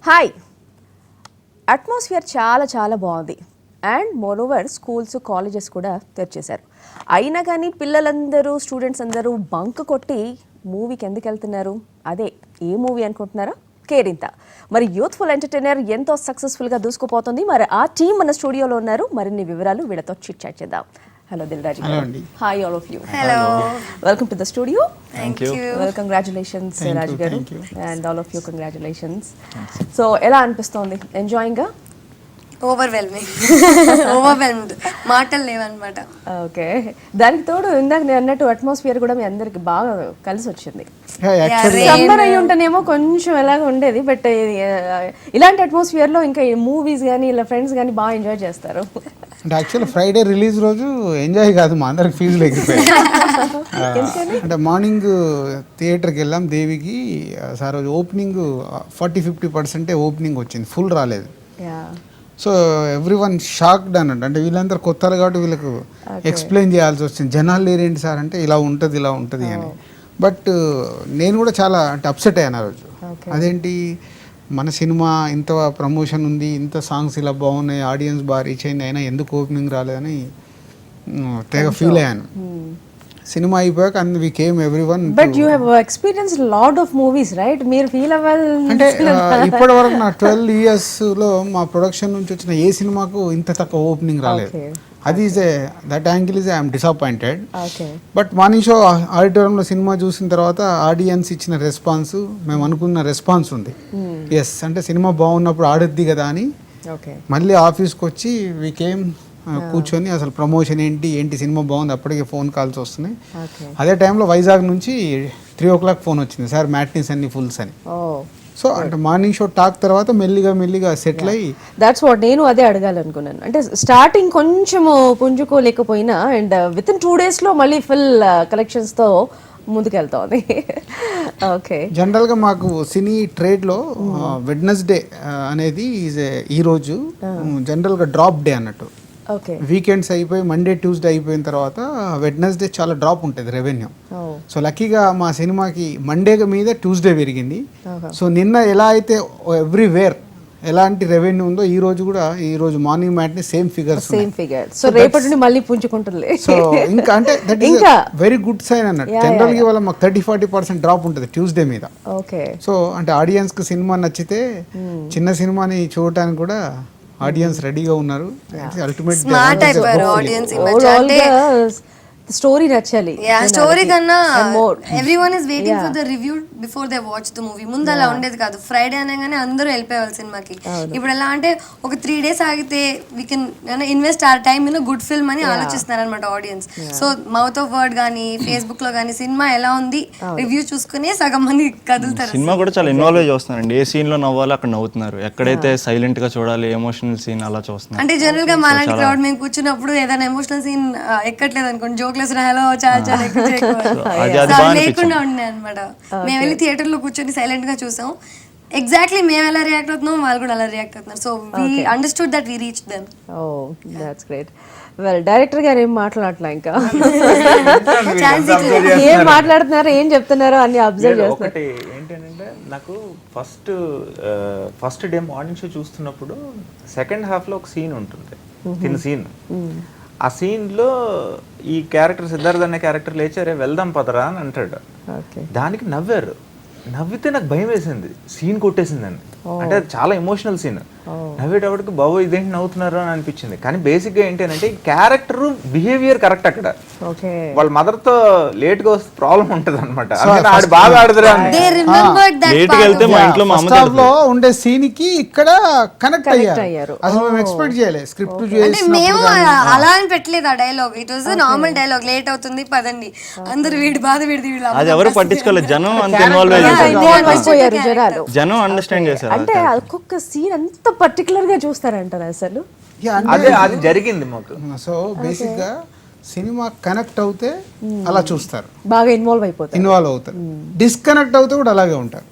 Hi, atmosphere చాలా చాలా బాగుంది. అండ్ మోరోవర్ స్కూల్స్ కాలేజెస్ కూడా తెరిచేశారు. అయినా కానీ పిల్లలందరూ స్టూడెంట్స్ అందరూ బంక్ కొట్టి మూవీకి ఎందుకు వెళ్తున్నారు? అదే ఏ మూవీ అనుకుంటున్నారా? కేరింత. మరి యూత్ఫుల్ ఎంటర్టైనర్ ఎంతో సక్సెస్ఫుల్గా దూసుకుపోతుంది. మరి ఆ టీం మన స్టూడియోలో ఉన్నారు. మరిన్ని వివరాలు వీళ్ళతో చిట్ చాట్ చేద్దాం. Hello Dilraj. Hello Andy. Hi all of you. Hello. Welcome to the studio. Thank you. Well, congratulations Raj garu. Thank you. And all of you congratulations. So ఎలా అనిపిస్తోంది? ఎంజాయింగ్ గా? ఓవర్వెల్మ్డ్ మాటలు లేవన్నమాట. Okay, దానికి తోడు ఇందాక నేను అన్నట్టు అట్మాస్ఫియర్ కూడా మీ అందరికి బాగా కలిసి వచ్చింది. సమ్మర్ అయ్యి ఉంటేనేమో కొంచెం ఎలాగ ఉండేది, బట్ ఇలాంటి అట్మాస్ఫియర్ లో ఇంకా మూవీస్ కానీ ఇలా ఫ్రెండ్స్ కానీ బాగా ఎంజాయ్ చేస్తారు. అంటే యాక్చువల్లీ ఫ్రైడే రిలీజ్ రోజు ఎంజాయ్ కాదు, మా అందరికి ఫీజులు ఎగిరిపోయాయి. అంటే మార్నింగ్ థియేటర్కి వెళ్ళాం దేవికి. సార్ రోజు ఓపెనింగ్ 40-50% ఓపెనింగ్ వచ్చింది, ఫుల్ రాలేదు. సో ఎవ్రీ వన్ షాక్డ్ అన్నట్టు. అంటే వీళ్ళందరూ కొత్తలు కాబట్టి వీళ్ళకు ఎక్స్ప్లెయిన్ చేయాల్సి వచ్చింది. జనాలు లేరేంటి సార్ అంటే ఇలా ఉంటుంది ఇలా ఉంటుంది అని. బట్ నేను కూడా చాలా అంటే అప్సెట్ అయ్యాను ఆ రోజు. అదేంటి మన సినిమా ఇంత ప్రమోషన్ ఉంది, ఇంత సాంగ్స్ ఇలా బాగున్నాయి, ఆడియన్స్ బాగా రీచ్ అయింది, అయినా ఎందుకు ఓపెనింగ్ రాలేదని తెగ ఫీల్ అయ్యాను. సినిమా అయిపోయాక and we came everyone. But you have experienced lot of movies right? మీరు ఫీల్ అవ్వాలి అంటే ఇప్పటి వరకు నా 12 years లో మా ప్రొడక్షన్ నుంచి వచ్చిన ఏ సినిమాకు ఇంత తక్కువ ఓపెనింగ్ రాలేదు. అది that angle is I'm disappointed. But morning show ఆడిటోరియంలో సినిమా చూసిన తర్వాత ఆడియన్స్ ఇచ్చిన రెస్పాన్స్, మేము అనుకున్న రెస్పాన్స్ ఉంది. ఎస్ అంటే సినిమా బాగున్నప్పుడు ఆడుద్ది కదా అని మళ్ళీ ఆఫీస్కి వచ్చి వి కేమ్ కూర్చొని అసలు ప్రమోషన్ ఏంటి సినిమా బాగుంది, అప్పటికే ఫోన్ కాల్స్ వస్తున్నాయి. అదే టైంలో వైజాగ్ నుంచి 3 o'clock ఫోన్ వచ్చింది, సార్ మ్యాట్నీస్ అన్ని ఫుల్స్ అని. సో అంటే మార్నింగ్ షో టాక్ తర్వాత మెల్లిగా సెటిల్ అయ్యి దాట్స్ వాట్ నేను అదే అడగాలనుకున్నాను. అంటే స్టార్టింగ్ కొంచెం పుంజుకోలేకపోయినా అండ్ విత్ ఇన్ 2 days లో మళ్ళీ ఫుల్ కలెక్షన్స్తో ముందుకెళ్తోంది. ఓకే, జనరల్గా మాకు సినీ ట్రేడ్లో వెడ్నెస్డే అనేది ఈరోజు జనరల్గా డ్రాప్ డే అన్నట్టు. వీకెండ్స్ అయిపోయి మండే ట్యూస్డే అయిపోయిన తర్వాత వెడ్నెస్డే చాలా డ్రాప్ ఉంటుంది రెవెన్యూ. సో లక్కీగా మా సినిమాకి మండే మీద ట్యూస్డే పెరిగింది. సో నిన్న ఎలా అయితే ఎవ్రీవేర్ ఎలాంటి రెవెన్యూ ఉందో ఈ రోజు కూడా, ఈ రోజు morning matinee same figures. So రేపటి నుండి మళ్ళీ పుంజుకుంటుంది. సో ఇంకా అంటే that is very good sign అన్నట్టు. జనరల్గా వాళ్ళ మాకు 30-40% డ్రాప్ ఉంటుంది ట్యూస్డే మీద. సో అంటే ఆడియన్స్కి సినిమా నచ్చితే చిన్న సినిమాని చూడటానికి కూడా ఆడియన్స్ రెడీగా ఉన్నారు. అల్టిమేట్ స్మార్ట్ అయిపోయారు ఆడియన్స్. స్టోరీ నచ్చాలి. స్టోరీ కన్నా everyone is waiting for the review before they watch the movie. ముందు అలా ఉండేది కాదు, ఫ్రైడే అనగానే అందరూ వెళ్ళిపోయేవాళ్ళు సినిమాకి. ఇప్పుడు ఎలా అంటే ఒక 3 days ఆగితే we can invest are time in good film అని ఆలోచిస్తున్నారు అనమాట audience. So mouth of word కానీ ఫేస్బుక్ లో కానీ సినిమా ఎలా ఉంది రివ్యూ చూసుకునే సగం మంది కదులుతారు. సినిమా కూడా చాలా ఇన్వాల్వ్ చూస్తున్నారండి. ఏ సీన్ లో నవ్వాలో అక్కడ నవ్వుతున్నారు, ఎక్కడైతే సైలెంట్ గా చూడాలి ఎమోషనల్ సీన్ అలా చూస్తున్నారు. అంటే జనరల్ గా మాలాంటి క్రౌడ్ మేము కూర్చున్నప్పుడు ఏదైనా ఎమోషనల్ సీన్ ఎక్కట్లేదు అనుకోండి, జోక్ లేకుండా ఉండే అనమాట. మేము వెళ్ళి థియేటర్ లో కూర్చొని సైలెంట్ గా చూసాం. ఎగ్జాక్ట్లీ మేము ఎలా రియాక్ట్ అవుతున్నాం వాళ్ళు కూడా అలా రియాక్ట్ అవుతున్నారు. So we understood that we reach them. Oh, that's great. Well, director గారు ఏం మాట్లాడట్లా, ఇంకా ఏం మాట్లాడుతున్నారో ఏం చెప్తున్నారో అన్ని అబ్జర్వ్ చేస్తున్నారు. ఏంటంటే నాకు ఫస్ట్ డే మార్నింగ్ షో చూస్తున్నప్పుడు సెకండ్ హాఫ్ లో ఒక సీన్ ఉంటుంది, చిన్న సీన్. ఆ సీన్లో ఈ క్యారెక్టర్ సిద్ధార్థ్ అనే క్యారెక్టర్ లేచారే వెళ్దాం పదరా అని అంటాడు. దానికి నవ్వారు. నవ్వితే నాకు భయం వేసింది, సీన్ కొట్టేసిందని. అంటే అది చాలా ఎమోషనల్ సీన్. నవ్వేటప్పటికి బాబు ఇదేంటి నవ్వుతున్నారు అని అనిపించింది. కానీ బేసిక్గా ఏంటంటే క్యారెక్టర్ బిహేవియర్ కరెక్ట్. అక్కడ వాళ్ళ మదర్ తో లేట్ గా వస్తే ప్రాబ్లం ఉంటది అనమాట. బాగా ఆడదురా ఉండే సీన్ కి ఇక్కడ కనెక్ట్ అయ్యారు. అసలు మేము ఎక్స్పెక్ట్ చేయలేదు. స్క్రిప్ట్ మేము అలా అని పెట్టలేదు ఆ dialogue. It was normal dialogue. Late అవుతుంది పదండి, అందరు వీడి బాధ వీడిది వీళ్ళ అది ఎవరు పట్టించుకోలేదు. జనం అంత ఇన్వాల్వ్ అయ్యారు, జనం అండర్స్టాండ్ చేశారు. అంటే ఒక్కొక్క సీన్ అంత పర్టికులర్ గా చూస్తారంటారు అసలు. అది జరిగింది మాకు. సో బేసిక్ గా సినిమా కనెక్ట్ అవుతే అలా చూస్తారు, బాగా ఇన్వాల్వ్ అవుతారు. డిస్కనెక్ట్ అవుతే కూడా అలాగే ఉంటారు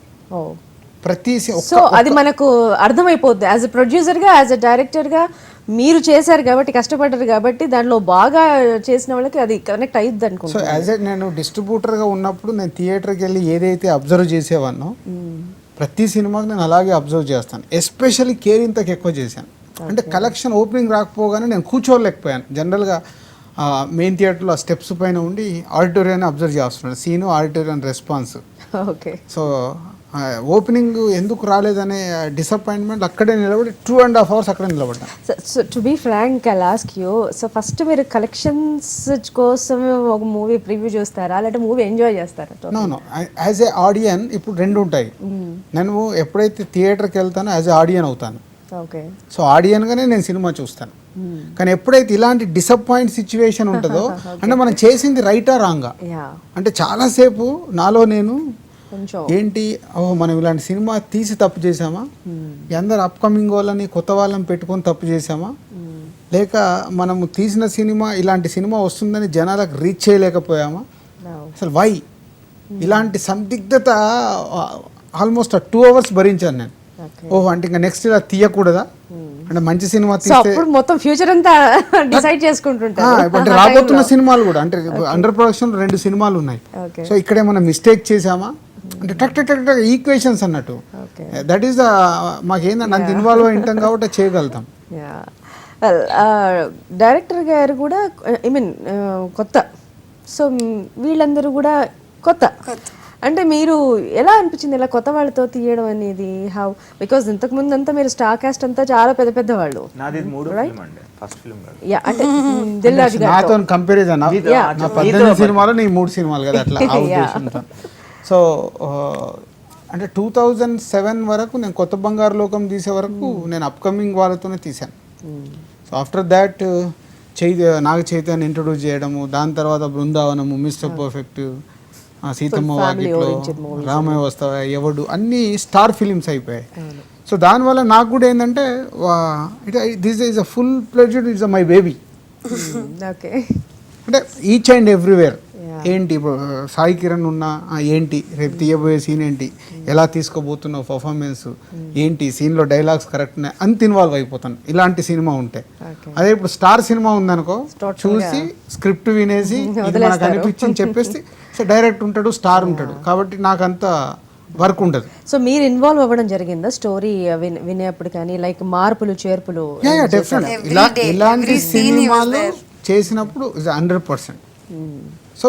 ప్రతి. సో అది మనకు అర్థమైపోద్ది. యాజ్ ఎ ప్రొడ్యూసర్ గా, యాజ్ ఎ డైరెక్టర్ గా మీరు చేశారు కాబట్టి, కష్టపడ్డారు కాబట్టి దాంట్లో బాగా చేసిన వాళ్ళకి అది కనెక్ట్ అయ్యిద్ది అనుకుంటా. సో యాజ్ ఎ నేను డిస్ట్రిబ్యూటర్గా ఉన్నప్పుడు నేను థియేటర్కి వెళ్ళి ఏదైతే అబ్జర్వ్ చేసేవాడినో ప్రతి సినిమాకి నేను అలాగే అబ్జర్వ్ చేస్తాను. ఎస్పెషల్లీ కేరింతకి ఎక్కువ చేశాను. అంటే కలెక్షన్ ఓపెనింగ్ రాకపోగానే నేను కూర్చోలేకపోయాను. జనరల్గా మెయిన్ థియేటర్లో ఆ స్టెప్స్ పైన ఉండి ఆడిటోరియాన్ని అబ్జర్వ్ చేస్తున్నాడు, scene auditorium response. Okay. So opening ఎందుకు రాలేదనే డిసప్పాయింట్మెంట్ అక్కడే నిలబడి 2.5 hours అక్కడే నిలబడ్డాను. So to be frank I'll ask you, so first మీరు కలెక్షన్స్ కోసం ఒక మూవీ ప్రివ్యూ చూస్తారా లేదంటే మూవీ ఎంజాయ్ చేస్తారా? నో యాజ్ ఏ ఆడియన్ ఇప్పుడు రెండు ఉంటాయి. నేను ఎప్పుడైతే థియేటర్కి వెళ్తానో యాజ్ ఏ ఆడియన్ అవుతాను. ఓకే. సో ఆడియన్గానే నేను సినిమా చూస్తాను. కానీ ఎప్పుడైతే ఇలాంటి డిసప్పాయింట్ సిచ్యువేషన్ ఉంటుందో అంటే మనం చేసింది రైటా రాంగా, అంటే చాలాసేపు నాలో నేను ఏంటి మనం ఇలాంటి సినిమా తీసి తప్పు చేసామా, అందరు అప్కమింగ్ వాళ్ళని కొత్త వాళ్ళని పెట్టుకొని తప్పు చేసామా, లేక మనము తీసిన సినిమా ఇలాంటి సినిమా వస్తుందని జనాలకు రీచ్ చేయలేకపోయామా, అసలు వై ఇలాంటి సందిగ్ధత ఆల్మోస్ట్ 2 hours భరించాను నేను. ఓహో అంటే ఇంకా నెక్స్ట్ ఇలా తీయకూడదా, అంటే మంచి సినిమా తీస్తే మొత్తం ఫ్యూచర్ అంతా డిసైడ్ చేసుకుంటుంటారు. అంటే రాబోతున్న సినిమాలు కూడా అంటే అండర్ ప్రొడక్షన్ 2 సినిమాలు ఉన్నాయి. సో ఇక్కడే మనం మిస్టేక్ చేసామా అంటే టక్ టక్ టక్ టక్ ఈక్వేషన్స్ అన్నట్టు. దట్ ఈస్ మాకేందంటే అంత ఇన్వాల్వ్ అయి ఉంటాం కాబట్టి చేయగలుగుతాం. డైరెక్టర్ గారు కూడా ఐ మీన్ కొత్త, సో వీళ్ళందరూ కూడా కొత్త. అంటే మీరు ఎలా అనిపించింది ఇలా కొత్త వాళ్ళతో తీయడం అనేది? హౌ, బికాజ్ ఇంతకు ముందు అంతా మీరు స్టార్ కాస్ట్ అంతా చాలా పెద్ద పెద్ద వాళ్ళు. నాది 3వ ఫిల్మ్ అండి, ఫస్ట్ ఫిల్మ్ కాదు. యా, అంటే దిల్ రాజు గారు నాతో కంపారిజన్ నా 18 సినిమాలు నీ 3 సినిమాలు కదా అట్లా ఆ ఉద్దేశంతో. సో అంటే 2007 వరకు నేను కొత్త బంగారు లోకం తీసే వరకు నేను అప్కమింగ్ వాళ్ళతోనే తీశాను. So after that Naga Chaitanya introduce చేయడము, దాని తర్వాత బృందావనము, మిస్టర్ పర్ఫెక్ట్, సీతమ్మ వాకిట్లో, రామయ్య వస్తావా, ఎవడు, అన్ని స్టార్ ఫిలిమ్స్ అయిపోయాయి. సో దానివల్ల నాకు కూడా ఏంటంటే this is a full pleasure, it's my baby. Okay. అంటే ఈచ్ అండ్ ఎవ్రీవేర్ ఏంటి ఇప్పుడు సాయి కిరణ్ ఉన్నా ఏంటి, రేపు తీయబోయే సీన్ ఏంటి, ఎలా తీసుకోబోతున్నావు పర్ఫార్మెన్స్ ఏంటి, సీన్లో డైలాగ్స్ కరెక్ట్ ఉన్నాయి, అంత ఇన్వాల్వ్ అయిపోతాను ఇలాంటి సినిమా ఉంటే. అదే ఇప్పుడు స్టార్ సినిమా ఉందనుకో, చూసి స్క్రిప్ట్ వినేసి ఇది మనకు అనిపించింది చెప్పేసి సో డైరెక్ట్ ఉంటాడు, స్టార్ ఉంటాడు, కాబట్టి నాకు అంత వర్క్ ఉండదు. సో మీరు ఇన్వాల్వ్ అవ్వడం జరిగిందా స్టోరీ వినేప్పుడు కానీ, లైక్ మార్పులు చేర్పులు? డెఫినెట్ ఇలాంటి సినిమాలు చేసినప్పుడు 100%. సో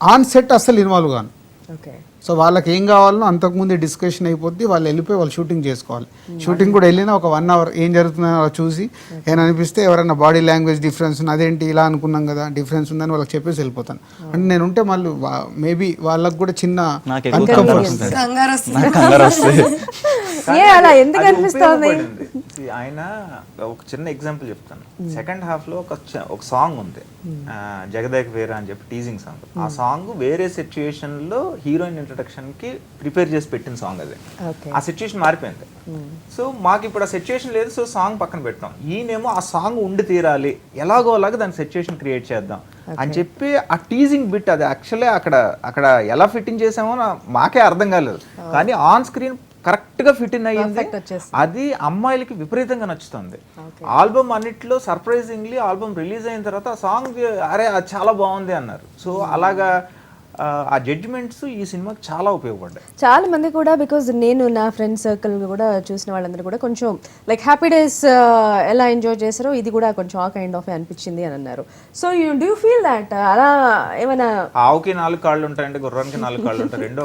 ఆన్ సెట్ అస్సలు ఇన్వాల్వ్ కాను. ఓకే. సో వాళ్ళకి ఏం కావాలనో అంతకుముందే డిస్కషన్ అయిపోద్ది, వాళ్ళు వెళ్ళిపోయి వాళ్ళు షూటింగ్ చేసుకోవాలి. షూటింగ్ కూడా వెళ్ళినా ఒక 1 hour ఏం జరుగుతుందో చూసి ఏమైనా అనిపిస్తే ఎవరైనా బాడీ లాంగ్వేజ్ డిఫరెన్స్ ఉంది, అదేంటి ఇలా అనుకున్నాం కదా డిఫరెన్స్ ఉందని వాళ్ళకి చెప్పేసి వెళ్ళిపోతాను. అంటే నేను ఉంటే మళ్ళీ మేబీ వాళ్ళకి కూడా చిన్న అలా ఎందుకు అనిపిస్తుంది. ఆయన ఒక చిన్న ఎగ్జాంపుల్ చెప్తాను. సెకండ్ హాఫ్ లో ఒక సాంగ్ ఉంది, జగదేక వేరా అని చెప్పి టీజింగ్ సాంగ్. ఆ సాంగ్ వేరే సిచ్యుయేషన్ లో హీరోయిన్ ఇంట్రడక్షన్ కి ప్రిపేర్ చేసి పెట్టిన సాంగ్ అది. ఆ సిచ్యుయేషన్ మారిపోయింది. సో మాకు ఇప్పుడు ఆ సిచ్యుయేషన్ లేదు, సో సాంగ్ పక్కన పెట్టాం. ఈయనేమో ఆ సాంగ్ ఉండి తీరాలి, ఎలాగో అలాగా దాని సిచ్యుయేషన్ క్రియేట్ చేద్దాం అని చెప్పి ఆ టీజింగ్ బిట్ అది యాక్చువల్లీ అక్కడ ఎలా ఫిట్టింగ్ చేసామో మాకే అర్థం కాలేదు, కానీ ఆన్ స్క్రీన్ కరెక్ట్ గా ఫిట్ ఇన్ అయ్యింది. అది అమ్మాయిలకి విపరీతంగా నచ్చుతుంది. ఆల్బమ్ అన్నిట్లో సర్ప్రైజింగ్లీ ఆల్బమ్ రిలీజ్ అయిన తర్వాత ఆ సాంగ్ అరే అది చాలా బాగుంది అన్నారు. సో అలాగా ఆ జడ్జిమెంట్స్ ఈ సినిమాకి చాలా ఉపయోగపడ్డాయి. చాలా మంది కూడా, బికాజ్ నేను నా ఫ్రెండ్ సర్కిల్ కూడా చూసిన వాళ్ళందరూ కూడా కొంచెం లైక్ హ్యాపీ డేస్ ఎలా ఎంజాయ్ చేశారో ఇది కూడా కొంచెం ఆ కైండ్ ఆఫ్ అనిపించింది అని అన్నారు. So do you feel that అలా ఏమైనా? ఆవుకి 4 కాళ్ళు ఉంటాయంటే గుర్రానికి 4 కాళ్ళు ఉంటాయి, రెండో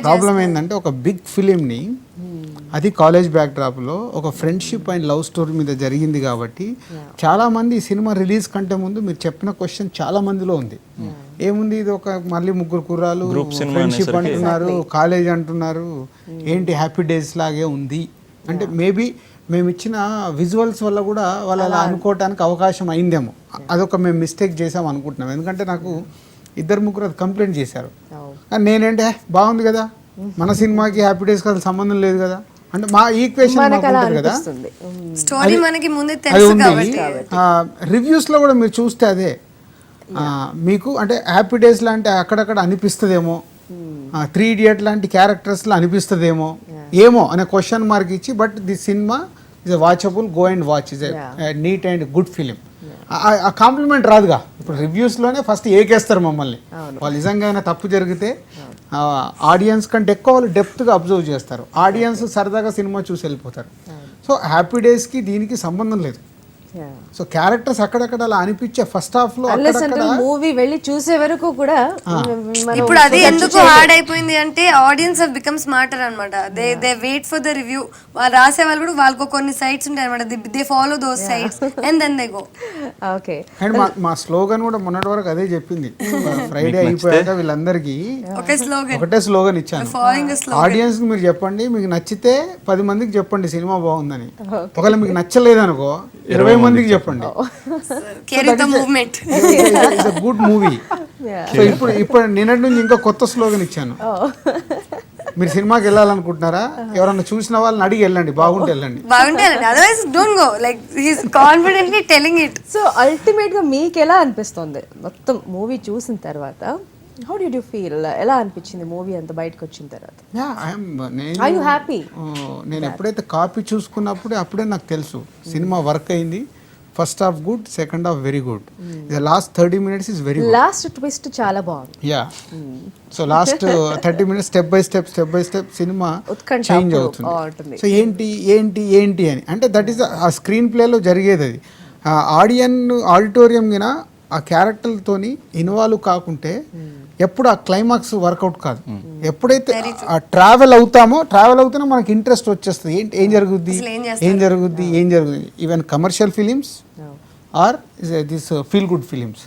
ప్రాబ్లం ఏంటంటే ఒక బిగ్ ఫిలింని అది కాలేజ్ బ్యాక్డ్రాప్లో ఒక ఫ్రెండ్షిప్ అండ్ లవ్ స్టోరీ మీద జరిగింది కాబట్టి చాలామంది ఈ సినిమా రిలీజ్ కంటే ముందు మీరు చెప్పిన క్వశ్చన్ చాలా మందిలో ఉంది. ఏముంది ఇది ఒక మళ్ళీ 3 కుర్రాలు ఫ్రెండ్షిప్ అంటున్నారు, కాలేజ్ అంటున్నారు, ఏంటి హ్యాపీ డేస్ లాగే ఉంది అంటే మేబీ మేము ఇచ్చిన విజువల్స్ వల్ల కూడా వాళ్ళు అలా అనుకోవటానికి అవకాశం అయిందేమో. అదొక మేము మిస్టేక్ చేసాం అనుకుంటున్నాం. ఎందుకంటే నాకు 2-3 అది కంప్లైంట్ చేశారు. కానీ నేనేంటే బాగుంది కదా, మన సినిమాకి హ్యాపీ డేస్ కి సంబంధం లేదు కదా, అంటే మా ఈక్వేషన్ కదా స్టోరీ మనకి ముందే అది ఉంది. రివ్యూస్ లో కూడా మీరు చూస్తే అదే మీకు అంటే హ్యాపీ డేస్ లాంటి అక్కడక్కడ అనిపిస్తుందేమో, 3 Idiot లాంటి క్యారెక్టర్స్ లో అనిపిస్తుందేమో ఏమో అనే క్వశ్చన్ మార్క్ ఇచ్చి, but the cinema is a watchable, go and watch, is a neat and good film. ఆ కాంప్లిమెంట్ రాదుగా. ఇప్పుడు రివ్యూస్లోనే ఫస్ట్ ఏకేస్తారు మమ్మల్ని. వాళ్ళు నిజంగా తప్పు జరిగితే ఆడియన్స్ కంటే ఎక్కువ వాళ్ళు డెప్త్గా అబ్జర్వ్ చేస్తారు. ఆడియన్స్ సరదాగా సినిమా చూసి వెళ్ళిపోతారు. సో హ్యాపీ డేస్కి దీనికి సంబంధం లేదు. సో క్యారెక్టర్స్ అక్కడక్కడ అలా అనిపించే ఫస్ట్ హాఫ్ లో మూవీ వెళ్ళి చూసే వరకు కూడా ఇప్పుడు అది ఎందుకు హార్డ్ అయిపోయింది అంటే ఆడియన్స్ హావ్ బికమ్ స్మార్టర్ అన్నమాట. They wait for the review. వాళ్ళు రాసే వాళ్ళు కూడా వాళ్ళకు కొన్ని సైట్స్ ఉంటాయి అన్నమాట. They follow those sites and then they go. Okay. And మా స్లోగన్ కూడా మొన్నటి వరకు అదే చెప్పింది. ఫ్రైడే అయిపోయాక వీళ్ళందరికీ ఒకటే స్లోగన్ ఇచ్చాను. ఆడియన్స్ మీరు చెప్పండి, మీకు నచ్చితే 10 మందికి చెప్పండి సినిమా బాగుందని. ఒకవేళ మీకు నచ్చలేదు అనుకో 20 మందికి చెప్పండి. Good movie. సో ఇప్పుడు నిన్నటి నుంచి ఇంకా కొత్త స్లోగన్ ఇచ్చాను. మీరు సినిమాకి వెళ్ళాలనుకుంటున్నారా, ఎవరన్నా చూసిన వాళ్ళని అడిగి వెళ్ళండి, బాగుంటే వెళ్ళండి. Otherwise don't go. Like he is confidently telling it. So ultimate గా మీకు ఎలా అనిపిస్తుంది మొత్తం మూవీ చూసిన తర్వాత? How did you feel? ఎలా అనిపించింది మూవీ అంతా బయటకు వచ్చిన తర్వాత? Are you happy? నేను ఎప్పుడైతే కాపీ చూసుకున్నప్పుడే అప్పుడే నాకు తెలుసు సినిమా వర్క్ అయింది. First half good, second half very good. Last 30 minutes is very good. Last twist చాలా బాగుంది. Yeah. So last 30 minutes step by step cinema change అవుతుంది. సో ఏంటి అని అంటే దట్ ఈస్ ఆ స్క్రీన్ ప్లేలో జరిగేది. అది ఆడిటోరియం గిన ఆ క్యారెక్టర్తోని ఇన్వాల్వ్ కాకుంటే ఎప్పుడు ఆ క్లైమాక్స్ వర్కౌట్ కాదు. ఎప్పుడైతే ఆ ట్రావెల్ అవుతూనే మనకి ఇంట్రెస్ట్ వచ్చేస్తుంది. ఏం జరుగుద్ది. Even commercial films or this feel good films,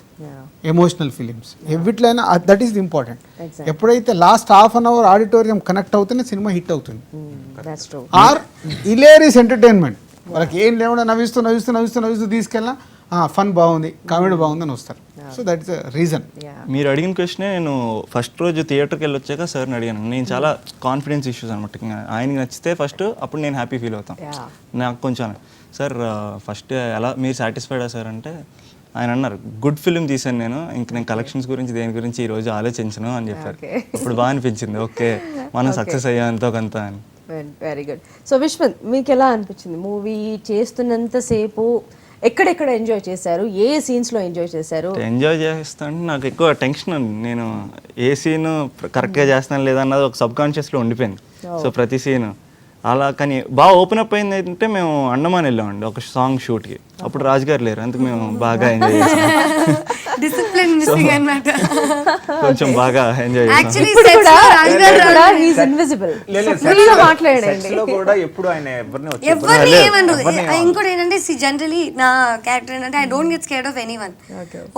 emotional films, ఎవిట్లైనా దట్ ఈస్ ఇంపార్టెంట్. ఎప్పుడైతే last half an hour auditorium connect అవుతూనే సినిమా హిట్ అవుతుంది. Or hilarious entertainment. వాళ్ళకి ఏం లేకుండా నవ్విస్తూ తీసుకెళ్ళినా ఫన్ బాగుంది, కామెడీ బాగుంది అని వస్తారు. So that is reason. మీరు అడిగిన క్వశ్చనే నేను ఫస్ట్ రోజు థియేటర్కి వెళ్ళి వచ్చాక సార్ని అడిగాను. నేను చాలా కాన్ఫిడెన్స్ ఇష్యూస్ అనమాట. ఆయనకి నచ్చితే ఫస్ట్ అప్పుడు నేను హ్యాపీ ఫీల్ అవుతాను. నాకు కొంచెం సార్ ఫస్ట్ ఎలా మీరు సాటిస్ఫైడా సార్ అంటే ఆయన అన్నారు గుడ్ ఫిల్మ్ తీశాను నేను, ఇంక నేను కలెక్షన్స్ గురించి దేని గురించి ఈరోజు ఆలోచించను అని చెప్పారు. అప్పుడు బాగా అనిపించింది, ఓకే మనం సక్సెస్ అయ్యాం ఎంతో కొంత అని. Very good. సో విశ్వంత్, మీకు ఎలా అనిపించింది మూవీ చేస్తున్నంతసేపు? ఎక్కడెక్కడ ఎంజాయ్ చేశారు? ఏ సీన్స్లో ఎంజాయ్ చేశారు? ఎంజాయ్ చేస్తాను. నాకు ఎక్కువ టెన్షన్ ఉంది. నేను ఏ సీన్ కరెక్ట్గా చేస్తాను లేదన్నది ఒక సబ్ కాన్షియస్లో ఉండిపోయింది. సో ప్రతి సీన్ అలా. కానీ బాగా ఓపెన్ అప్ అయింది ఏంటంటే మేము అండమాన్ వెళ్ళామండి ఒక సాంగ్ షూట్కి. అప్పుడు రాజు గారు లేరు, అందుకు మేము బాగా ఎంజాయ్ చేసాం. కొంచెం బాగా ఎంజాయ్ చేసాం. ఇంకోటి ఏంటంటే జనరలీ నా క్యారెక్టర్ ఏంటంటే I don't get scared of anyone.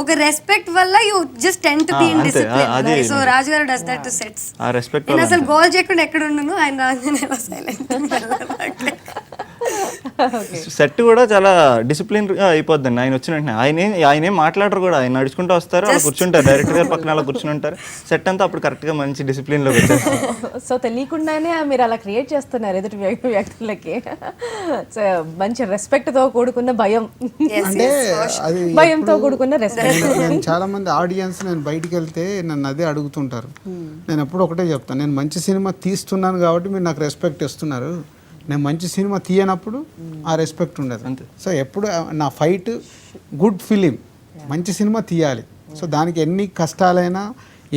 ఒక రెస్పెక్ట్ వల్ల you just tend to be in discipline. So Raju గారు డస్ దట్ టు సెట్స్. ఆ రెస్పెక్ట్ నేను అసలు గోల్ చేయకుండా ఎక్కడ ఉండను, ఆయన రాజునే సైలెంట్. సెట్ కూడా చాలా డిసిప్లిన్ గా అయిపోద్దండి. ఆయన వచ్చిన వెంటనే ఆయన ఏం మాట్లాడరు కూడా, ఆయన నడుచుకుంటూ వస్తారు, అలా కూర్చుంటారు, డైరెక్టర్ గారు పక్కన అలా కూర్చుని ఉంటారు. సెట్ అంతా అప్పుడు కరెక్ట్ గా మంచి డిసిప్లిన్ లోకి వచ్చేస్తారు. సో తెలియకుండానే మీరు అలా క్రియేట్ చేస్తున్నారు ఎదుటి వ్యక్తులకి. సో మంచి రెస్పెక్ట్ తో కూడుకున్న భయం, అంటే అది భయంతో కూడుకున్న రెస్పెక్ట్. నేను చాలా మంది ఆడియన్స్ నేను బయటికి వెళ్తే నన్ను అదే అడుగుతుంటారు. నేను ఎప్పుడు ఒకటే చెప్తాను, నేను మంచి సినిమా తీస్తున్నాను కాబట్టి మీరు నాకు రెస్పెక్ట్ ఇస్తున్నారు. నేను మంచి సినిమా తీయనప్పుడు ఆ రెస్పెక్ట్ ఉండదు. సో ఎప్పుడు నా ఫైట్ గుడ్ ఫిలిం, మంచి సినిమా తీయాలి. సో దానికి ఎన్ని కష్టాలైనా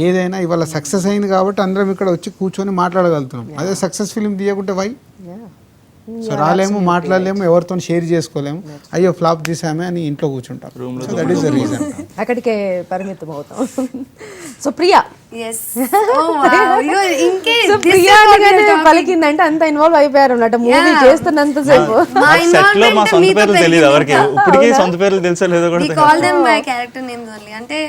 ఏదైనా ఇవాళ సక్సెస్ అయింది కాబట్టి అందరం ఇక్కడ వచ్చి కూర్చొని మాట్లాడగలుగుతున్నాం. అదే సక్సెస్ ఫిలిం తీయకుంటే వై? సో రాలేము, మాట్లాడలేము, ఎవరితో షేర్ చేసుకోలేము, అయ్యో ఫ్లాప్ తీసామే అని ఇంట్లో కూర్చుంటాం. So that is the reason. అక్కడికే పరిమితం అవుతాం. సో ప్రియా పలికిందంటే అంత ఇన్వాల్వ్ అయిపోయారు అన్నట్టు మూవీ చేస్తున్నంత సేపు. సెట్ లో మా సొంత పేర్లు తెలియదు ఎవరికి, ఇప్పటికీ సొంత పేర్లు తెలుసా లేదో కూడా. అంటే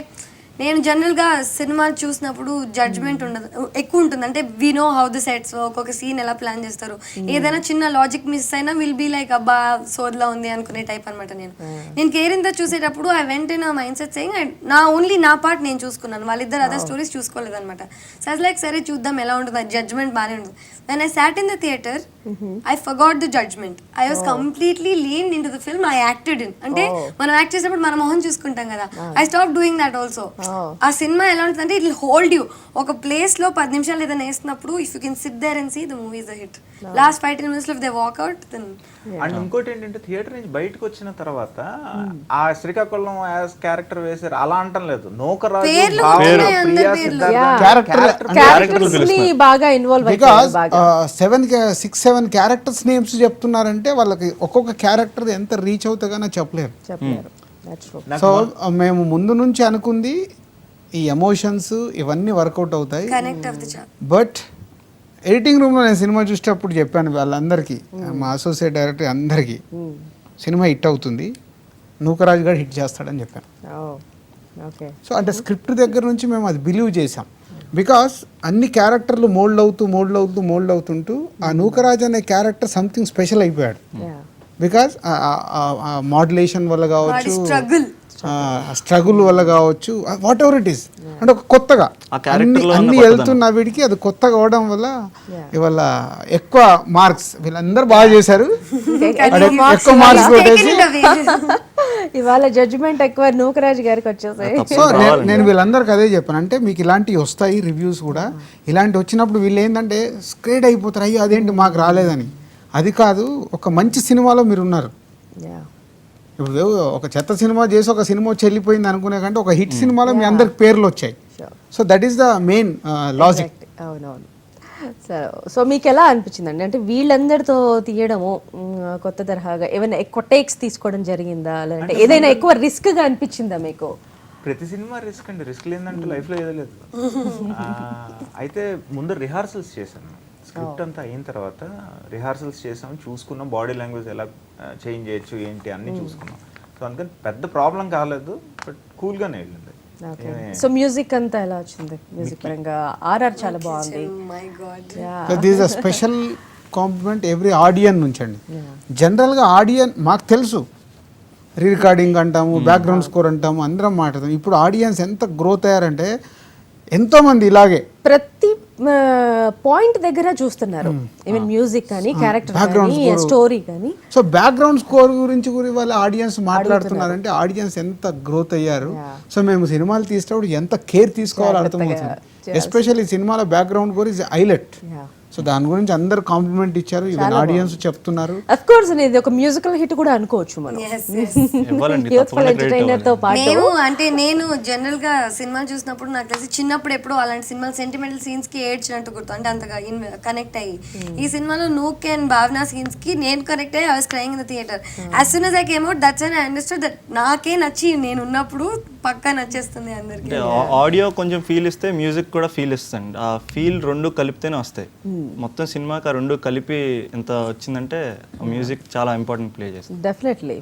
నేను జనరల్గా సినిమా చూసినప్పుడు జడ్జ్మెంట్ ఉండదు, ఎక్కువ ఉంటుంది. అంటే we know how the sets, ఒక్కొక్క సీన్ ఎలా ప్లాన్ చేస్తారు. ఏదైనా చిన్న లాజిక్ మిస్ అయినా విల్ బీ లైక్ అబ్బా సోద్లా ఉంది అనుకునే టైప్ అనమాట. నేను కేరింత చూసేటప్పుడు ఐ వెంట నా మైండ్ సెట్ సేయింగ్ నా పార్ట్ నేను చూసుకున్నాను, వాళ్ళిద్దరు అదర్ స్టోరీస్ చూసుకోలేదు అనమాట. సో లైక్ సరే చూద్దాం ఎలా ఉంటుంది, జడ్జ్మెంట్ బాగానే ఉంటుంది. When I sat in the theater, I forgot the judgment. I was completely leaned into the film. I acted in. అంటే మనం యాక్ట్ చేసినప్పుడు మన మొహం చూసుకుంటాం కదా. I stopped doing that also. ఆ సినిమా ఎలా ఉంటుంది అంటే ఇట్ హోల్డ్ యూ. ఒక ప్లేస్ లో 10 నిమిషాలు ఏదైనా వేసినప్పుడు if you can sit there and see the movie is a hit. Last 5-10 minutes if they walkout then. And ఇంకోటి ఏంటంటే థియేటర్ నుంచి బయటకు వచ్చిన తర్వాత ఆ శ్రీకాకుళం యాజ్ క్యారెక్టర్ వేసారు అలా అంటం లేదు. నూకరాజు, పేర్లు భావ, ఉన్నాయి, అందరి ప్రియా, పేర్లు. సిద్ధార్థ, క్యారెక్టర్స్ ని బాగా ఇన్వాల్వ్ బికాస్ అయిపోయారు. 6-7 క్యారెక్టర్స్ నేమ్స్ చెప్తున్నారంటే వాళ్ళకి ఒక్కొక్క క్యారెక్టర్ ఎంత రీచ్ అవుతుందో చెప్పలేరు. చెప్పలేరు. That's true. సో మేము ముందు నుంచి అనుకుంది ఈ ఎమోషన్స్ ఇవన్నీ వర్కౌట్ అవుతాయి. కనెక్ట్ అవుతుంది చాలా. బట్ ఎడిటింగ్ రూమ్లో నేను సినిమా చూసేటప్పుడు చెప్పాను వాళ్ళందరికీ, మా అసోసియేట్ డైరెక్టర్ అందరికీ, సినిమా హిట్ అవుతుంది, నూకరాజు గారు హిట్ చేస్తాడని చెప్పాను. ఓకే. సో అంటే స్క్రిప్ట్ దగ్గర నుంచి మేము అది బిలీవ్ చేసాం. బికాస్ అన్ని క్యారెక్టర్లు మోల్డ్ అవుతుంటూ ఆ నూకరాజు అనే క్యారెక్టర్ సంథింగ్ స్పెషల్ అయిపోయాడు. బికాస్ మాడ్యులేషన్ వల్ల కావచ్చు, స్ట్రగుల్ వల్ల కావచ్చు, వాట్ ఎవర్ ఇట్ ఈస్, అంటే ఒక కొత్తగా ఆ character లో ఉన్న అన్ని కొత్తదనం. వెళ్తున్న వీడికి అది కొత్తగా అవడం వల్ల ఇవాళ ఎక్కువ మార్క్స్ వీళ్ళందరూ బాగా చేశారు. ఎక్కువ మార్క్స్ కొట్టేసి ఇవాళ జడ్జిమెంట్ ఎక్కువ నూకరాజు గారికి వచ్చేసాయి. సో నేను వీళ్ళందరికీ అదే చెప్పాను, అంటే మీకు ఇలాంటివి వస్తాయి రివ్యూస్ కూడా, ఇలాంటి వచ్చినప్పుడు వీళ్ళు ఏంటంటే స్క్రేడ్ అయిపోతారు, అయ్యో అదేంటి మాకు రాలేదని. అది కాదు, ఒక మంచి సినిమాలో మీరు ఉన్నారు. ఇప్పుడు ఒక చెత్త సినిమా చేసి ఒక సినిమా వచ్చి వెళ్ళిపోయింది అనుకునే కంటే ఒక హిట్ సినిమాలో మీ అందరికి పేర్లు వచ్చాయి. So that is the main logic. అవునవును. సో మీకు ఎలా అనిపించిందండి, అంటే వీళ్ళందరితో తీయడము కొత్త తరహాగా ఏమైనా ఎక్కువ టేక్స్ తీసుకోవడం జరిగిందా, లేదంటే ఏదైనా ఎక్కువ రిస్క్ గా అనిపించిందా మీకు? ప్రతి సినిమా రిస్క్ అండి, రిస్క్ లేదంటే లైఫ్లో ఏదో లేదు. అయితే ముందు రిహార్సల్స్ చేశాను. స్క్రిప్ట్ అంతా అయిన తర్వాత రిహార్సల్స్ చేసాం, చూసుకున్నాం బాడీ లాంగ్వేజ్ ఎలా చేంజ్ చేయొచ్చు ఏంటి అన్నీ చూసుకున్నాం. సో అందుకని పెద్ద ప్రాబ్లం కాలేదు, బట్ కూల్గానే వెళ్ళింది. సో మ్యూజిక్ అంతా ఎలా వచ్చింది? మ్యూజిక్ పరంగా ఆర్ఆర్ చాలా బాగుంది. My God. This a special compliment every audience నుంచి అండి. జనరల్గా ఆడియన్ మాకు తెలుసు, రీ రికార్డింగ్ అంటాము, బ్యాక్గ్రౌండ్ స్కోర్ అంటాము, అందరం మాట్లాడతాం. ఇప్పుడు ఆడియన్స్ ఎంత గ్రోత్ అయ్యారంటే ఎంతోమంది ఇలాగే ప్రతి పాయింట్ దగ్గర చూస్తున్నారు, ఈవెన్ మ్యూజిక్ కానీ క్యారెక్టర్ కానీ స్టోరీ కానీ. సో బ్యాక్గ్రౌండ్ స్కోర్ గురించి కూడా వాళ్ళ ఆడియన్స్ మాట్లాడుతున్నారంటే ఆడియన్స్ ఎంత గ్రోత్ అయ్యారు. సో మేము సినిమాలు తీసేటప్పుడు ఎంత కేర్ తీసుకోవాలో అర్థమవుతుంది. ఎస్పెషల్లీ సినిమాలో background score is highlight. So దాని గురించి అందరు కాంప్లిమెంట్ ఇచ్చారు, ఈవెన్ ఆడియన్స్ చెప్తున్నారు. అఫ్ కోర్స్ ఇది ఒక మ్యూజికల్ హిట్ కూడా అనుకోవచ్చు మనం. యూత్ఫుల్ ఎంటర్టైనర్ తో పాటు నేను జనరల్ గా సినిమాలు చూసినప్పుడు నాకు తెలిసి చిన్నప్పుడు ఎప్పుడో అలాంటి సినిమాలు సెంటిమెంటల్ సీన్స్ కి ఏడ్చినట్టు గుర్తు, అంటే అంతగా కనెక్ట్ అయ్యి. ఈ సినిమాలో నూక్ అండ్ భావన సీన్స్ కి నేను కనెక్ట్ అయ్యి I was crying in the theatre. As soon as I came out, that's when I understood that నాకే నచ్చి నేను ఉన్నప్పుడు పక్కా నచ్చేస్తుంది అందరికి. ఆడియో కొంచెం ఫీల్ ఇస్తే మ్యూజిక్ కూడా ఫీల్ ఇస్తుంది. ఆ ఫీల్ రెండు కలిపితేనే వస్తాయి. మొత్తం సినిమాకి ఆ రెండు కలిపి ఎంత వచ్చిందంటే మ్యూజిక్ చాలా ఇంపార్టెంట్ ప్లే చేస్తుంది. డెఫినెట్లీ.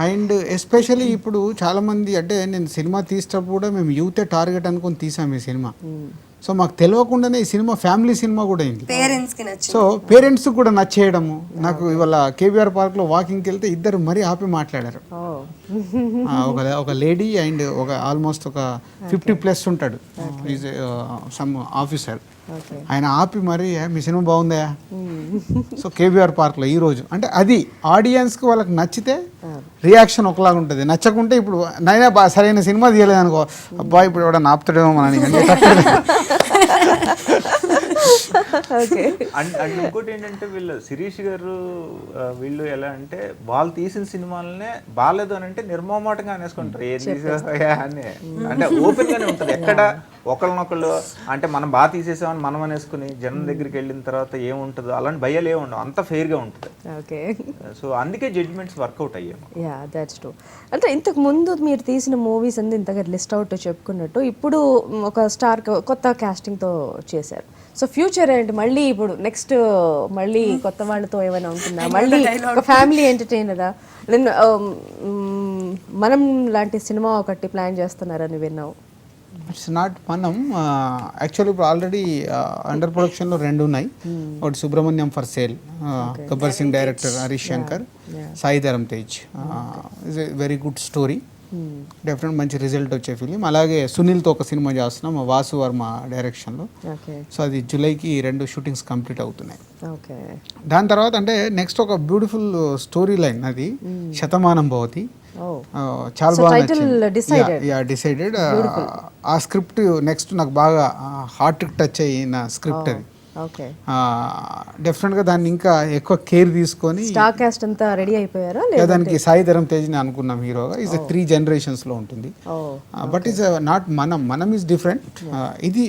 అండ్ ఎస్పెషల్లీ ఇప్పుడు చాలామంది, అంటే నేను సినిమా తీసేటప్పుడు కూడా మేము యూతే టార్గెట్ అనుకొని తీసాము ఈ సినిమా. సో మాకు తెలియకుండానే ఈ సినిమా ఫ్యామిలీ సినిమా కూడా అయింది. పేరెంట్స్ కి నచ్చి, సో పేరెంట్స్ కూడా నచ్చేయడము. నాకు ఇవాళ కేబీఆర్ పార్క్లో వాకింగ్కి వెళ్తే ఇద్దరు మరీ ఆపి మాట్లాడారు. ఒక లేడీ అండ్ ఒక ఆల్మోస్ట్ ఒక 50+ ఉంటాడు, ఈజ్ సమ్ ఆఫీసర్. ఆయన ఆపి మరి మీ సినిమా బాగుందా. సో కేబీఆర్ పార్క్లో ఈరోజు అంటే అది ఆడియన్స్కి వాళ్ళకి నచ్చితే రియాక్షన్ ఒకలాగా ఉంటుంది, నచ్చకుంటే ఇప్పుడు నైనా సరైన సినిమా తీయలేదు అనుకో, అబ్బా ఇప్పుడు ఎవడన్నా ఆపుతాడేమో మనని. అండ్ ఇంకోటి ఏంటంటే వీళ్ళు శిరీష్ గారు వీళ్ళు ఎలా అంటే వాళ్ళు తీసిన సినిమాలనే బాగాలేదు అని అంటే నిర్మోమాటంగా అనేసుకుంటారు, ఏది తీసేసాయా అని. అంటే ఓపెన్ గానే ఉంటుంది, ఎక్కడ ఒకళ్ళనొకళ్ళు అంటే మనం బాగా తీసేసామని మనం అనేసుకుని జనం దగ్గరికి వెళ్ళిన తర్వాత ఏముంటుందో అలాంటి భయాలు ఏమి ఉండవు, అంత ఫెయిర్గా ఉంటుంది. ఓకే. సో అందుకే జడ్జ్మెంట్స్ వర్కౌట్ అయ్యాము. Yeah, that's true. అంటే ఇంతకు ముందు మీరు తీసిన మూవీస్ అంతా ఇంతగా లిస్ట్ అవుట్ చెప్పుకున్నట్టు ఇప్పుడు ఒక స్టార్ కొత్త కాస్టింగ్తో చేశారు. సో ఫ్యూచర్ ఏంటి, మళ్ళీ ఇప్పుడు నెక్స్ట్ మళ్ళీ కొత్త వాళ్ళతో ఏమైనా ఉంటుందా, మళ్ళీ ఒక ఫ్యామిలీ ఎంటర్టైనరా, మనం లాంటి సినిమా ఒకటి ప్లాన్ చేస్తున్నారని విన్నావు? ఇట్స్ నాట్ మనం యాక్చువల్లీ ఇప్పుడు ఆల్రెడీ అండర్ ప్రొడక్షన్లో 2 ఉన్నాయి. ఒకటి Subrahmanyam for sale, Gabbar Singh director Harish Shankar, Sai Dharam Tej. Is a very good story, definite మంచి రిజల్ట్ వచ్చే ఫిలిం. అలాగే సునీల్తో ఒక సినిమా చేస్తున్నాం వాసు వర్మ డైరెక్షన్లో. సో అది జూలైకి 2 షూటింగ్స్ కంప్లీట్ అవుతున్నాయి. దాని తర్వాత అంటే నెక్స్ట్ ఒక బ్యూటిఫుల్ స్టోరీ లైన్ అది శతమానం భవతి. Oh. చాలా So బాగా title decided. డిసైడెడ్. ఆ స్క్రిప్ట్ నెక్స్ట్ నాకు బాగా హార్ట్కి టచ్ అయిన స్క్రిప్ట్ అది. ఓకే. డెఫినెట్గా దాన్ని ఇంకా ఎక్కువ కేర్ తీసుకొని స్టార్ కాస్ట్ అంతా రెడీ అయిపోయారా దానికి సాయి ధరమ్ తేజ్ని అనుకున్నాం హీరోగా. ఈజ్ 3 generations-లో ఉంటుంది. బట్ ఈజ్ నాట్ మనం ఈజ్ డిఫరెంట్. ఇది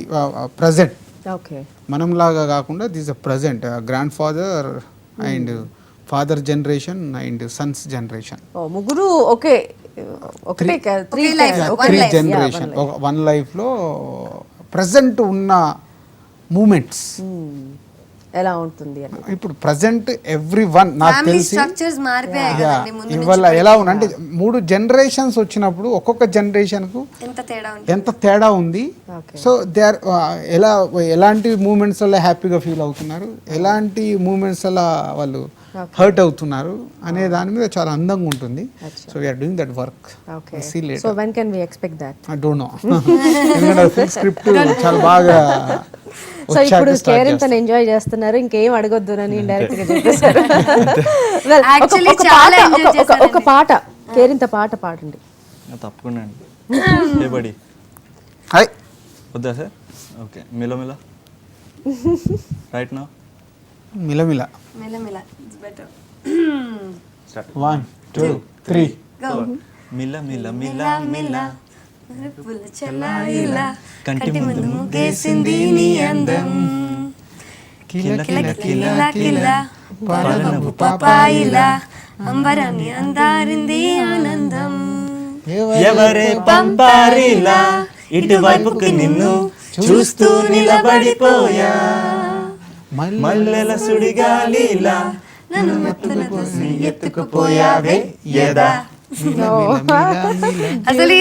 ప్రజెంట్ ఓకే. మనం లాగా కాకుండా this present grand father and father generation and Sons generation. ముగ్గురు ఓకే ఒకటే త్రీ త్రీ జనరేషన్ వన్ లైఫ్లో ప్రజెంట్ ఉన్న మూమెంట్స్ ఎలా ఉంటుంది అని. ఇప్పుడు ప్రజెంట్ ఎవ్రీ వన్ నాకు ఫ్యామిలీ తెలిసి స్ట్రక్చర్స్ మారిపోయాయి కదండి ముందు నుంచి. ఇవాళ ఎలా ఉంది అంటే 3 generations వచ్చినప్పుడు ఒక్కొక్క జనరేషన్కు ఎంత తేడా ఉంటుంది. ఎంత తేడా ఉంది. సో దే ఆర్ ఎలాంటి మూమెంట్స్ వల్ల హ్యాపీగా ఫీల్ అవుతున్నారు, ఎలాంటి మూమెంట్స్ వల్ల వాళ్ళు హర్ట్ అవుతున్నారు అనే దాని మీద చాలా అందంగా ఉంటుంది. So we are doing that work. So when can we expect that? I don't know. ఎందుకంటే ఫుల్ స్క్రిప్ట్ చాలా బాగా సో ఇప్పుడు కేరింతను ఎంజాయ్ చేస్తున్నారు, ఇంకేం అడగొద్దునని ఇండైరెక్ట్ గా చెప్పేశారు. Well, Actually ఒక చాలా పాట, enjoy చేశారండి. ఒక పాట కేరింత పాట పాడండి. తప్పకుండా అండి. ఏ బడి హాయ్ వద్దా సార్? ఓకే, మిలమిల రైట్ నా మిలమిల మెల్లమెల్ల ఇట్స్ బెటర్. 1 2 3 మిల మిల మిల మిల పుల్ల చల్లాయిలా కంటి ముందు ముగ్గేసింది నీ అందం. కిల కిల కిల కిల పరనవ్వు పాపాయిలా అంబరాన్ని అందారింది ఆనందం. ఎవరే పంపారిలా ఇటువైపుకి నిన్ను చూస్తూ నిలబడిపోయా, మల్లెల సుడిగాలిలా నన్ను మత్తున దూసి ఎత్తుకుపోయావే యదా. అసలు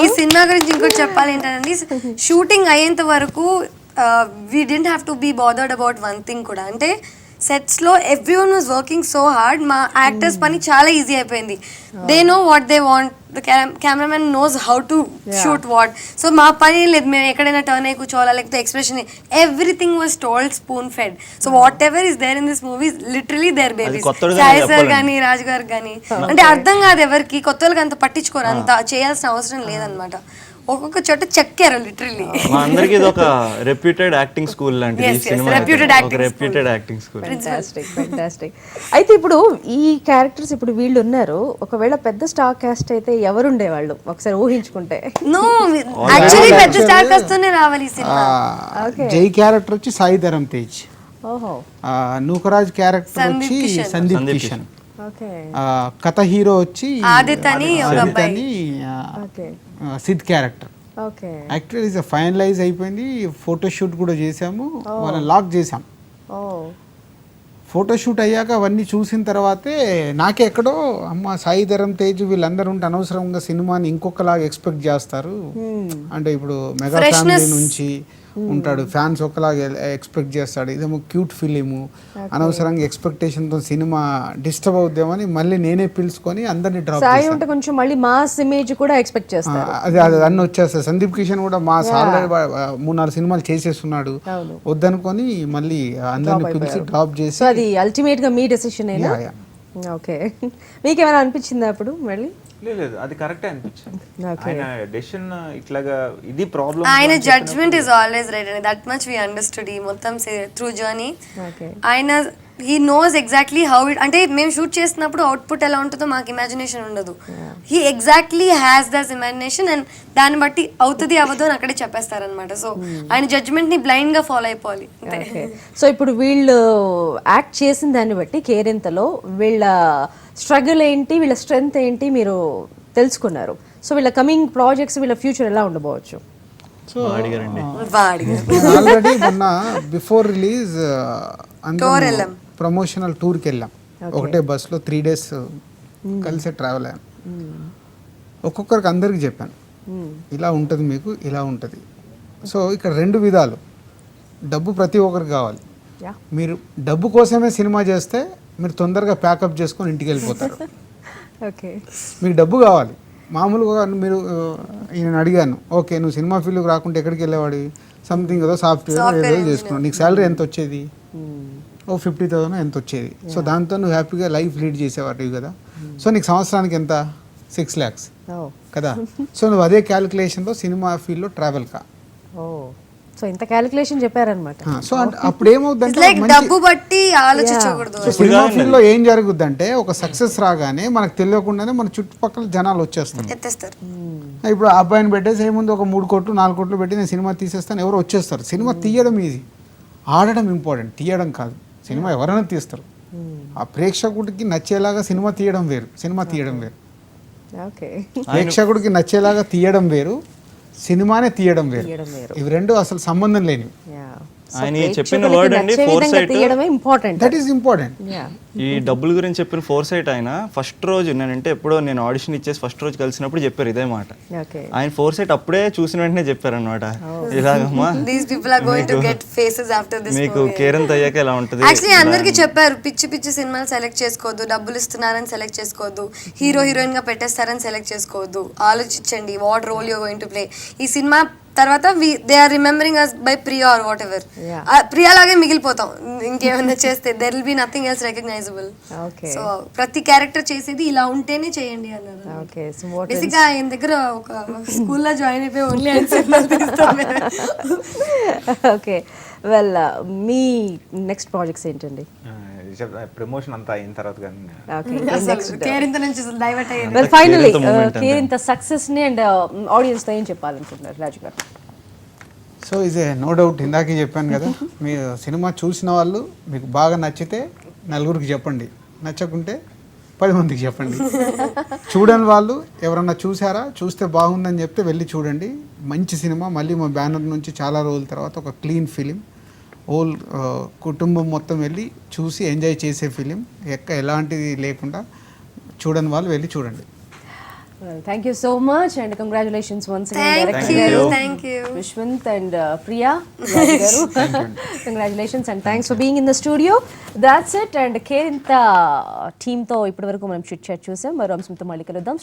ఈ సినిమా గురించి ఇంకోటి చెప్పాలి ఏంటంటే షూటింగ్ అయ్యేంత వరకు we don't have to be bothered about one thing కూడా. అంటే సెట్స్లో everyone was working so hard. మా యాక్టర్స్ పని చాలా ఈజీ అయిపోయింది. They know what they want, the cameraman knows how to shoot what. So మా పని లేదు, మేము ఎక్కడైనా టర్న్ అయి కూర్చోవాలా లేకపోతే expression, everything was told spoon fed. So whatever is there in this movie literally their babies. Sai sir కానీ రాజు గారు కానీ అంటే అర్థం కాదు ఎవరికి, కొత్త వాళ్ళకి అంత పట్టించుకోరు, అంత చేయాల్సిన అవసరం లేదనమాట. ఒక్కొక్క చోట చెక్కారు లిటరల్లీ. మా అందరికి ఇది ఒక రెప్యూటెడ్ యాక్టింగ్ స్కూల్ లాంటిది. Yes, ఈ yes, సినిమా reputed ఒక acting reputed acting school. Fantastic. అయితే ఇప్పుడు ఈ క్యారెక్టర్స్ ఇప్పుడు వీళ్ళు ఉన్నారు, ఒకవేళ పెద్ద స్టార్ కాస్ట్ అయితే ఎవరు ఉండేవాళ్ళు ఒకసారి ఊహించుకుంటే? నో యాక్చువల్లీ పెద్ద స్టార్ కాస్తూనే రావాలి ఈ సినిమా. జై క్యారెక్టర్ వచ్చి సాయి ధరమ్ తేజ్, ఓహో నూకరాజ్ క్యారెక్టర్ వచ్చి సందీప్ కిషన్, కథ హీరో వచ్చి ఆదిత్ అని ఒక అబ్బాయి. సిద్ క్యారెక్టర్. ఓకే. యాక్చువల్లీ ఇది ఫైనలైజ్ అయిపోయింది, ఫోటోషూట్ కూడా చేసాము, వాళ్ళని లాక్ చేసాం. ఫోటోషూట్ అయ్యాక అవన్నీ చూసిన తర్వాతే నాకే ఎక్కడో అమ్మ సాయి ధరమ్ తేజ్ వీళ్ళందరూ ఉంటే అనవసరంగా సినిమాని ఇంకొకలాగా ఎక్స్పెక్ట్ చేస్తారు. అంటే ఇప్పుడు మెగా ఫ్యామిలీ నుంచి ఉంటాడు, ఫ్యాన్స్ ఒకలాగా ఎక్స్పెక్ట్ చేస్తాడు, ఇదేమో క్యూట్ ఫిలిము, అనవసరంగా ఎక్స్పెక్టేషన్తో సినిమా డిస్టర్బ్ అవుద్దామని మళ్ళీ నేనే పిలుచుకొని అందరినీ డ్రాప్ సాయి ఉంటే కొంచెం మళ్ళీ మాస్ ఇమేజ్ కూడా ఎక్స్పెక్ట్ చేస్తారు. అది అన్నీ వచ్చేస్తాయి. సందీప్ కిషన్ కూడా మా ఆల్రెడీ 3-4 సినిమాలు చేసేస్తున్నాడు, వద్దనుకొని మళ్ళీ అందరిని పిలిచి డ్రాప్ చేసి. సో అది అల్టిమేట్ గా మీ డెసిషన్ అయినా? ఓకే. మీకేమైనా అనిపించిందా అప్పుడు మళ్ళీ? లేదు, అది కరెక్టే అనిపించింది. ఆయన డెసిషన్ ఇట్లాగా ఇది ప్రాబ్లం. ఆయన జడ్జ్మెంట్ ఇస్ ఆల్వేస్ రైట్ అండి, దట్ మచ్ వి అండర్స్టూడ్ ఈ మొత్తం త్రూ జర్నీ. ఆయన he knows exactly how it, అంటే మేము షూట్ చేసినప్పుడు అవుట్పుట్ ఎలా ఉంటుందో మాకు ఇమాజినేషన్ ఉండదు. He exactly has this imagination and దాన్ని బట్టి అవుతుంది అవ్వదు అని అక్కడే చెప్పేస్తారనమాట. సో ఆయన జడ్జ్మెంట్ ని బ్లైండ్ గా ఫాలో అయిపోవాలి. సో ఇప్పుడు వీళ్ళు యాక్ట్ చేసిన దాన్ని బట్టి కేరింతలో వీళ్ళ స్ట్రగుల్ ఏంటి, వీళ్ళ స్ట్రెంగ్త్ ఏంటి మీరు తెలుసుకున్నారు. సో వీళ్ళ కమింగ్ ప్రాజెక్ట్స్, వీళ్ళ ఫ్యూచర్ ఎలా ఉండబోవచ్చు? సో వాడి ఆల్రెడీ మొన్న బిఫోర్ రిలీజ్ ప్రమోషనల్ టూర్కి వెళ్ళాం, ఒకటే బస్లో 3 days కలిసి ట్రావెల్ అయ్యాను. ఒక్కొక్కరికి అందరికి చెప్పాను ఇలా ఉంటుంది, మీకు ఇలా ఉంటుంది. సో ఇక్కడ 2 విధాలు, డబ్బు ప్రతి ఒక్కరికి కావాలి. మీరు డబ్బు కోసమే సినిమా చేస్తే మీరు తొందరగా ప్యాకప్ చేసుకొని ఇంటికి వెళ్ళిపోతారు. మీకు డబ్బు కావాలి. మామూలుగా మీరు నేను అడిగాను, ఓకే నువ్వు సినిమా ఫీల్డ్కి రాకుంటే ఎక్కడికి వెళ్ళేవాడి, సంథింగ్ ఏదో సాఫ్ట్వేర్ ఏదో చేసుకున్నావు, నీకు శాలరీ ఎంత వచ్చేది? ఓ 50,000 ఎంత వచ్చేది. సో దాంతో నువ్వు హ్యాపీగా లైఫ్ లీడ్ చేసేవాడివి కదా. సో నీకు సంవత్సరానికి ఎంత? 6 lakhs ఓ కదా. సో నువ్వు అదే క్యాలిక్యులేషన్లో సినిమా ఫీల్డ్లో ట్రావెల్ కా. ఓ సో ఇంత క్యాలిక్యులేషన్ చెప్పారనమాట. సో అప్పుడు ఏమవుతుందంటే లైక్ డబ్బు బట్టి ఆలోచించకూడదు. సో సినిమా ఫీల్డ్లో ఏం జరుగుద్దంటే ఒక సక్సెస్ రాగానే మనకు తెలియకుండానే మన చుట్టుపక్కల జనాలు వచ్చేస్తారు. ఎత్తేస్తారు. ఇప్పుడు ఆ అబ్బాయిని పెట్టేసి ఏముంది ఒక 3 కోట్లు 4 కోట్లు పెట్టి నేను సినిమా తీసేస్తాను ఎవరు వచ్చేస్తారు. సినిమా తీయడం ఈజీ, ఆడడం ఇంపార్టెంట్, తీయడం కాదు. సినిమా ఎవరైనా తీస్తారు, ఆ ప్రేక్షకుడికి నచ్చేలాగా సినిమా తీయడం వేరు, సినిమా తీయడం వేరు. ఓకే ప్రేక్షకుడికి నచ్చేలాగా తీయడం వేరు, సినిమానే తీయడం వేరు. తీయడం వేరు. ఇవి రెండు అసలు సంబంధం లేనివి. ఆయన చెప్పిన వర్డ్ అండి ఫోర్సైట్, తీయడమే ఇంపార్టెంట్. That is important. ఈ డబ్బుల గురించి చెప్పిన ఫోర్సైట్ ఆయన ఫస్ట్ రోజు నేనంటే ఎప్పుడో నేను ఆడిషన్ ఇచ్చేసి ఫస్ట్ రోజు కలిసినప్పుడు చెప్పారు ఇదే మాట. ఓకే ఆయన ఫోర్సైట్ అప్పుడే చూసిన వెంటనే చెప్పారు అనమాట, ఇలాగమ్మా These people are going to get faces after this మీకు movie. కేరింత అయ్యాక ఎలా ఉంటుంది. యాక్చువల్లీ అందరికి చెప్పారు పిచ్చి పిచ్చి సినిమాలు సెలెక్ట్ చేసుకోవద్దు, డబ్బులు ఇస్తున్నారని సెలెక్ట్ చేసుకోవద్దు, హీరో హీరోయిన్ గా పెట్టేస్తారని సెలెక్ట్ చేసుకోవద్దు, ఆలోచించండి what role you going to play. ఈ సినిమా తర్వాత they are remembering us by Priya or whatever. Priya లాగే మిగిలిపోతాం ఇంకేమైనా చేస్తే. There will be nothing else recognisable. Okay so ప్రతి క్యారెక్టర్ చేసేది ఇలా ఉంటేనే చేయండి అన్నారు. ఓకే సో వాట్ బేసిక్ గా ఆయన దగ్గర ఒక స్కూల్లో జాయిన్ అయిపోయి ఓన్లీ ఆయన సినిమాలు తీస్తాం. ఓకే వెల్ మీ నెక్స్ట్ ప్రాజెక్ట్స్ ఏంటండి? ప్రమోషన్ అంతా అయిన తర్వాత కానీ ఓకే అసలు కేరింత నుంచి అసలు డైవర్ట్ అయ్యింది. వెల్ ఫైనలీ కేరింత moment అంటే. కేరింత సక్సెస్ ని అండ్ ఆడియన్స్ తో ఏం చెప్పాలనుకుంటున్నారు రాజు గారు? సో ఇదే నో డౌట్, ఇందాకే చెప్పాను కదా, మీరు సినిమా చూసిన వాళ్ళు మీకు బాగా నచ్చితే నలుగురికి చెప్పండి, నచ్చకుంటే 10 మందికి చెప్పండి. చూడని వాళ్ళు ఎవరన్నా చూసారా, చూస్తే బాగుందని చెప్తే వెళ్ళి చూడండి. మంచి సినిమా, మళ్ళీ మా బ్యానర్ నుంచి చాలా రోజుల తర్వాత ఒక క్లీన్ ఫిలిం, హోల్ కుటుంబం మొత్తం వెళ్ళి చూసి ఎంజాయ్ చేసే ఫిలిం, ఎలాంటిది లేకుండా చూడని వాళ్ళు వెళ్ళి చూడండి. Thank you so much and congratulations once Thank you. Vishwanth and Priya గారు congratulations and thanks for being in the studio. That's it. And Kerintha టీమ్తో ఇప్పటివరకు మనం చిట్ చాట్ చూసాం. మరో అంశంతో మళ్ళీ కలుద్దాం.